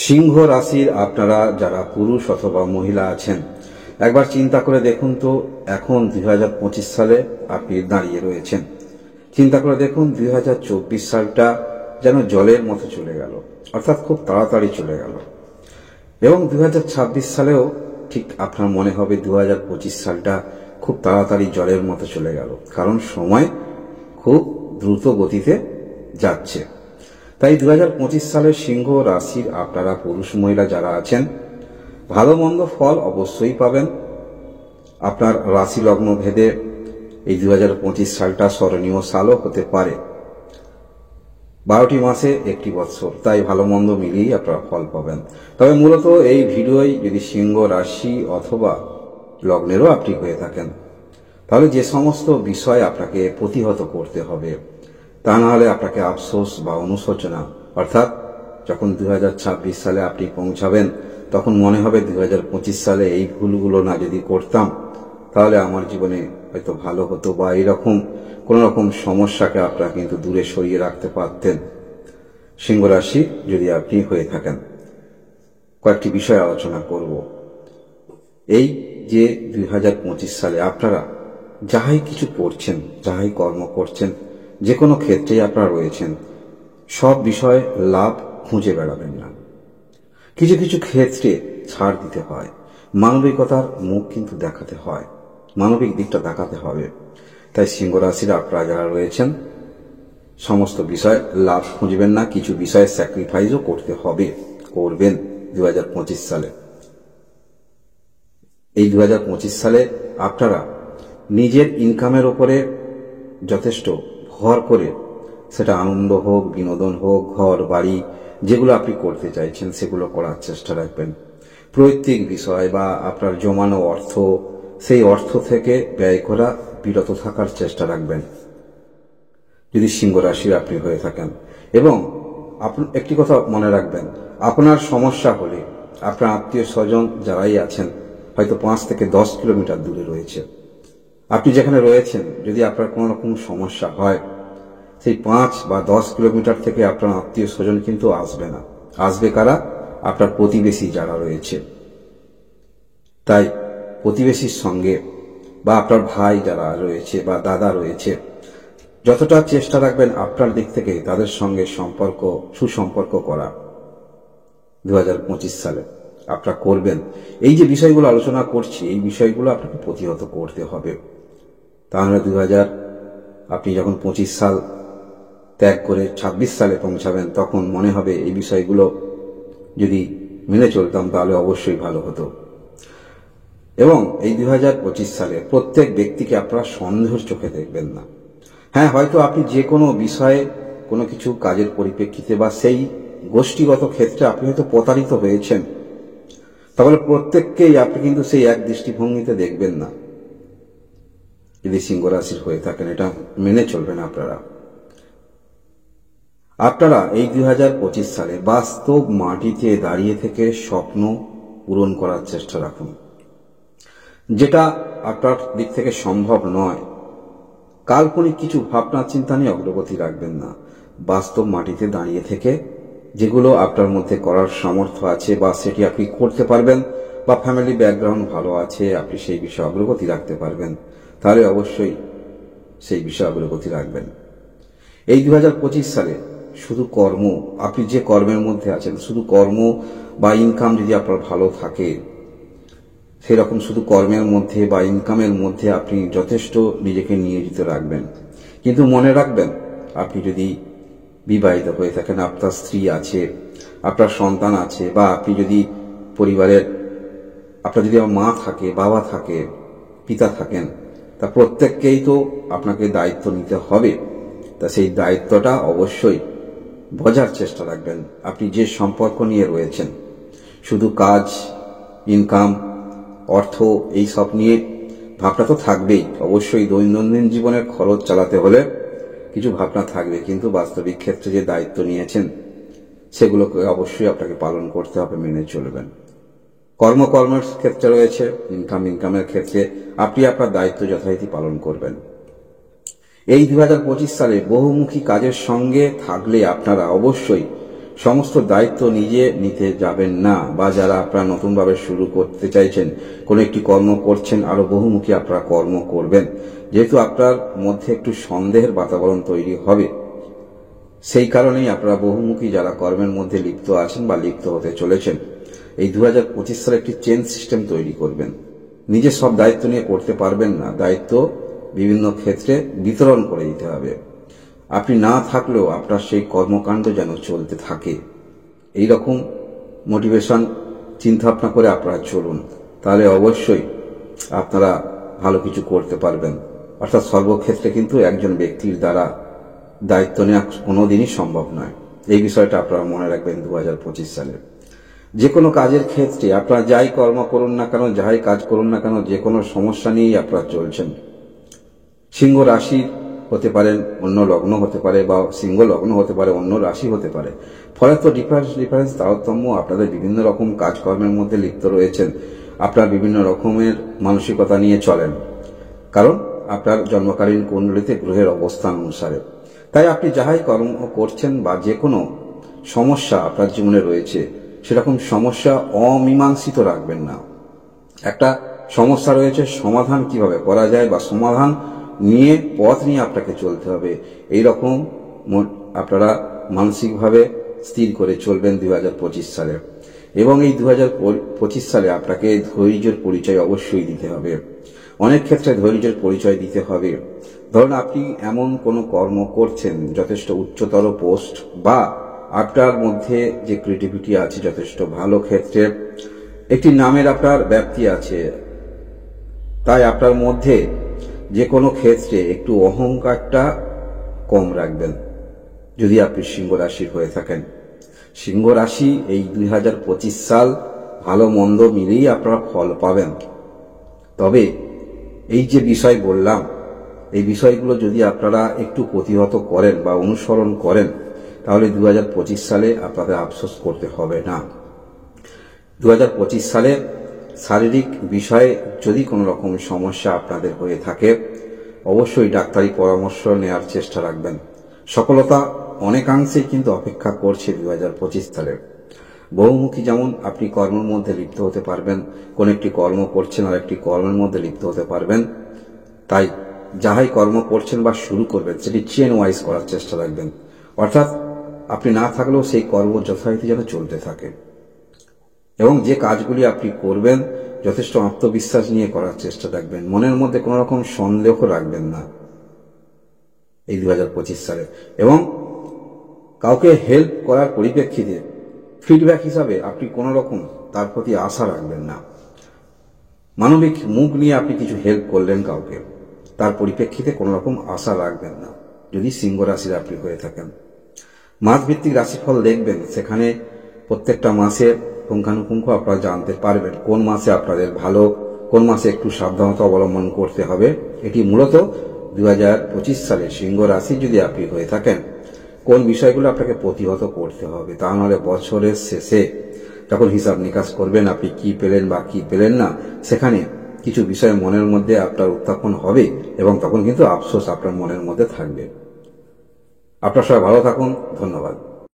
সিংহ রাশির আপনারা যারা পুরুষ অথবা মহিলা আছেন, একবার চিন্তা করে দেখুন তো এখন 2025 সালে আপনি দাঁড়িয়ে রয়েছেন। চিন্তা করে দেখুন 2024 সালটা যেন জলের মতো চলে গেল, অর্থাৎ খুব তাড়াতাড়ি চলে গেল। এবং 2026 সালেও ঠিক আপনার মনে হবে 2025 সালটা খুব তাড়াতাড়ি জলের মতো চলে গেল, কারণ সময় খুব দ্রুত গতিতে যাচ্ছে। তাই 2025 সালের সিংহ রাশির আপনারা পুরুষ মহিলা যারা আছেন, ভালো মন্দ ফল অবশ্যই পাবেন। আপনার রাশি লগ্ন ভেদে এই 2025 সালটা স্মরণীয় সালও হতে পারে। 12টি মাসে একটি বৎসর, তাই ভালো মন্দ মিলিয়েই আপনারা ফল পাবেন। তবে মূলত এই ভিডিওই যদি সিংহ রাশি অথবা লগ্নেরও আপনি হয়ে থাকেন, তাহলে যে সমস্ত বিষয় আপনাকে প্রতিহত করতে হবে, তা না হলে আপনাকে আফসোস বা অনুশোচনা, অর্থাৎ যখন 2026 সালে আপনি পৌঁছাবেন তখন মনে হবে 2025 সালে এই ভুলগুলো না যদি করতাম তাহলে আমার জীবনে হয়তো ভালো হতো, বা এইরকম কোন রকম সমস্যাকে আপনারা কিন্তু দূরে সরিয়ে রাখতে পারতেন। সিংহ রাশি যদি আপনি হয়ে থাকেন, কয়েকটি বিষয় আলোচনা করব। এই যে 2025 সালে আপনারা যাহাই কিছু করছেন, যাহাই কর্ম করছেন, যে কোনো ক্ষেত্রেই আপনারা রয়েছেন, সব বিষয়ে লাভ খুঁজে বেড়াবেন না। কিছু কিছু ক্ষেত্রে ছাড় দিতে হয়, মানবিকতার মুখ কিন্তু দেখাতে হয়, মানবিক দিকটা দেখাতে হবে। তাই সিংহ রাশির আপনারা যারা রয়েছেন, সমস্ত বিষয় লাভ খুঁজবেন না, কিছু বিষয়ে স্যাক্রিফাইসও করতে হবে, করবেন 2025 সালে। এই 2025 সালে আপনারা নিজের ইনকামের ওপরে যথেষ্ট ভর করে, সেটা আনন্দ হোক, বিনোদন হোক, ঘর বাড়ি যেগুলো আপনি করতে চাইছেন সেগুলো করার চেষ্টা রাখবেন। প্রত্যেক বিষয় বা আপনার জমানো অর্থ, সেই অর্থ থেকে ব্যয় করা বিরত থাকার চেষ্টা রাখবেন যদি সিংহ রাশির আপনি হয়ে থাকেন। এবং একটি কথা মনে রাখবেন, আপনার সমস্যা হলে আপনার আত্মীয় স্বজন যারাই আছেন, হয়তো 5 থেকে 10 কিলোমিটার দূরে রয়েছে, আপনি যেখানে রয়েছেন যদি আপনার কোনো রকম সমস্যা হয়, সেই 5 বা 10 কিলোমিটার থেকে আপনার আত্মীয় স্বজন কিন্তু আসবে না। আসবে কারা? আপনার প্রতিবেশী যারা রয়েছে। তাই প্রতিবেশীর সঙ্গে বা আপনার ভাই যারা রয়েছে বা দাদা রয়েছে, যতটা চেষ্টা রাখবেন আপনার দিক থেকে তাদের সঙ্গে সুসম্পর্ক করা 2025 সালে আপনারা করবেন। এই যে বিষয়গুলো আলোচনা করছি, এই বিষয়গুলো আপনাকে প্রতিহত করতে হবে। তাহলে আপনি যখন 25 সাল ত্যাগ করে 26 সালে পৌঁছাবেন, তখন মনে হবে এই বিষয়গুলো যদি মেনে চলতাম তাহলে অবশ্যই ভালো হতো। এবং এই 2025 সালে প্রত্যেক ব্যক্তিকে আপনারা সন্দেহের চোখে দেখবেন না। হ্যাঁ, হয়তো আপনি যে কোনো বিষয়ে কোনো কিছু কাজের পরিপ্রেক্ষিতে বা সেই গোষ্ঠীগত ক্ষেত্রে আপনি হয়তো প্রতারিত হয়েছেন, তাহলে প্রত্যেককেই আপনি কিন্তু সেই এক দৃষ্টিভঙ্গিতে দেখবেন না। যদি সিংহ রাশির হয়ে থাকেন, এটা মেনে চলবেন আপনারা এই 2025 সালে বাস্তব মাটিতে দাঁড়িয়ে থেকে স্বপ্ন পূরণ করার চেষ্টা রাখুন। যেটা আপনার দিক থেকে সম্ভব নয়, কাল্পনিক কিছু ভাবনা চিন্তা নিয়ে অগ্রগতি রাখবেন না। বাস্তব মাটিতে দাঁড়িয়ে থেকে যেগুলো আপনার মধ্যে করার সামর্থ্য আছে বা সেটি আপনি করতে পারবেন, বা ফ্যামিলি ব্যাকগ্রাউন্ড ভালো আছে, আপনি সেই বিষয়ে অগ্রগতি রাখতে পারবেন, তাহলে অবশ্যই সেই বিষয়ে অগ্রগতি রাখবেন। এই 2025 সালে শুধু কর্ম, আপনি যে কর্মের মধ্যে আছেন, শুধু কর্ম বা ইনকাম যদি আপনার ভালো থাকে, সেরকম শুধু কর্মের মধ্যে বা ইনকামের মধ্যে আপনি যথেষ্ট নিজেকে নিয়োজিত রাখবেন। কিন্তু মনে রাখবেন, আপনি যদি বিবাহিত হয়ে থাকেন, আপনার স্ত্রী আছে, আপনার সন্তান আছে, বা আপনি যদি পরিবারের আপনার যদি মা থাকে, বাবা থাকে, পিতা থাকেন, তা প্রত্যেককেই তো আপনাকে দায়িত্ব নিতে হবে। তা সেই দায়িত্বটা অবশ্যই বোঝার চেষ্টা রাখবেন। আপনি যে সম্পর্ক নিয়ে রয়েছেন, শুধু কাজ, ইনকাম, অর্থ এই সব নিয়ে ভাবনা তো থাকবেই। অবশ্যই দৈনন্দিন জীবনের খরচ চালাতে হলে কিছু ভাবনা থাকবে, কিন্তু বাস্তবিক ক্ষেত্রে যে দায়িত্ব নিয়েছেন সেগুলোকে অবশ্যই আপনাকে পালন করতে হবে, মেনে চলবেন। কর্মের ক্ষেত্রে রয়েছে, ইনকামের ক্ষেত্রে আপনি আপনার দায়িত্ব যথারীতি পালন করবেন। এই 2025 সালে বহুমুখী কাজের সঙ্গে থাকলে আপনারা অবশ্যই সমস্ত দায়িত্ব নিজে নিতে যাবেন না, বা যারা আপনারা নতুনভাবে শুরু করতে চাইছেন, কোনো একটি কর্ম করছেন, আরো বহুমুখী আপনারা কর্ম করবেন, যেহেতু আপনার মধ্যে একটু সন্দেহের বাতাবরণ তৈরি হবে, সেই কারণেই আপনারা বহুমুখী যারা কর্মের মধ্যে লিপ্ত আছেন বা লিপ্ত হতে চলেছেন, এই 2025 সালে একটি চেন সিস্টেম তৈরি করবেন। নিজে সব দায়িত্ব নিয়ে করতে পারবেন না, দায়িত্ব বিভিন্ন ক্ষেত্রে বিতরণ করে দিতে হবে। আপনি না থাকলেও আপনার সেই কর্মকাণ্ড যেন চলতে থাকে, এই রকম মোটিভেশন চিন্তা ভাবনা করে আপনারা চলুন, তাহলে অবশ্যই আপনারা ভালো কিছু করতে পারবেন। অর্থাৎ সর্বক্ষেত্রে কিন্তু একজন ব্যক্তির দ্বারা দায়িত্ব নেওয়া কোনোদিনই সম্ভব নয়। এই বিষয়টা আপনারা মনে রাখবেন 2025 সালে। যে কোনো কাজের ক্ষেত্রে আপনারা যাই কর্ম করুন না কেন, যাই কাজ করুন না কেন, যে কোনো সমস্যা নিয়েই আপনারা চলছেন। সিংহ রাশির হতে পারেন, অন্য লগ্ন হতে পারে, বা সিংহ লগ্ন হতে পারে, অন্য রাশি হতে পারে। ফলে তো ডিফারেন্স তারতম্য, আপনাদের বিভিন্ন রকম কাজকর্মের মধ্যে লিপ্ত রয়েছেন, আপনার বিভিন্ন রকমের মানসিকতা নিয়ে চলেন, কারণ আপনার জন্মকালীন কুণ্ডলিতে গ্রহের অবস্থান অনুসারে। তাই আপনি যাহাই কর্ম করছেন বা যে কোনো সমস্যা আপনার জীবনে রয়েছে, সেরকম সমস্যা অমীমাংসিত রাখবেন না। একটা সমস্যা রয়েছে, সমাধান কিভাবে করা যায় বা সমাধান নিয়ে পথ নিয়ে আপনাকে চলতে হবে, এই রকম আপনারা মানসিকভাবে স্থির করে চলবেন 2025 সালে। এবং এই 2025 সালে আপনাকে ধৈর্যের পরিচয় অবশ্যই দিতে হবে। অনেক ক্ষেত্রে ধৈর্যের পরিচয় দিতে হবে। ধরুন আপনি এমন কোনো কর্ম করছেন যথেষ্ট উচ্চতর পোস্ট, বা আপনার মধ্যে যে ক্রিয়েটিভিটি আছে যথেষ্ট ভালো ক্ষেত্রে, একটি নামের আপনার ব্যাপ্তি আছে, তাই আপনার মধ্যে যে কোনো ক্ষেত্রে একটু অহংকারটা কম রাখবেন। যদি আপনি সিংহ রাশির হয়ে থাকেন, সিংহ রাশি এই 2025 সাল ভালো মন্দ মিলেই আপনারা ফল পাবেন। তবে এই যে বিষয় বললাম, এই বিষয়গুলো যদি আপনারা একটু প্রতিহত করেন বা অনুসরণ করেন, তাহলে 2025 সালে আপনাদের আফসোস করতে হবে না। 2025 সালে শারীরিক বিষয়ে যদি কোনো রকম সমস্যা আপনাদের হয়ে থাকে, অবশ্যই ডাক্তারি পরামর্শ নেওয়ার চেষ্টা রাখবেন। সফলতা অনেকাংশেই কিন্তু অপেক্ষা করছে 2025 সালে। বহুমুখী যেমন আপনি কর্মের মধ্যে লিপ্ত হতে পারবেন, কোন একটি কর্ম করছেন আর একটি কর্মের মধ্যে লিপ্ত হতে পারবেন। তাই যাহাই কর্ম করছেন বা শুরু করবেন, সেটি চেন ওয়াইজ করার চেষ্টা রাখবেন। অর্থাৎ আপনি না থাকলেও সেই কর্ম যথারীতি যেন চলতে থাকে, এবং যে কাজগুলি আপনি করবেন যথেষ্ট আত্মবিশ্বাস নিয়ে করার চেষ্টা রাখবেন। মনের মধ্যে কোনো রকম সন্দেহ রাখবেন না এই 2025 সালে। এবং কাউকে হেল্প করার পরিপ্রেক্ষিতে ফিডব্যাক হিসাবে আপনি কোনো রকম তার প্রতি আশা রাখবেন না। মানবিক মুখ নিয়ে আপনি কিছু হেল্প করলেন কাউকে, তার পরিপ্রেক্ষিতে কোনো রকম আশা রাখবেন না, যদি সিংহ রাশির আপনি হয়ে থাকেন। মাসভিত্তিক রাশিফল দেখবেন, সেখানে প্রত্যেকটা মাসে পুঙ্খানুপুঙ্খ আপনারা জানতে পারবেন কোন মাসে আপনাদের ভালো, কোন মাসে একটু সাবধানতা অবলম্বন করতে হবে। এটি মূলত 2025 সালে সিংহ রাশি যদি আপনি হয়ে থাকেন, কোন বিষয়গুলো আপনাকে প্রতিহত করতে হবে। তা নাহলে বছরের শেষে যখন হিসাব নিকাশ করবেন, আপনি কি পেলেন বা কি পেলেন না, সেখানে কিছু বিষয় মনের মধ্যে আপনার উত্থাপন হবে, এবং তখন কিন্তু আফসোস আপনার মনের মধ্যে থাকবে। আপনার সবাই ভালো থাকুন, ধন্যবাদ।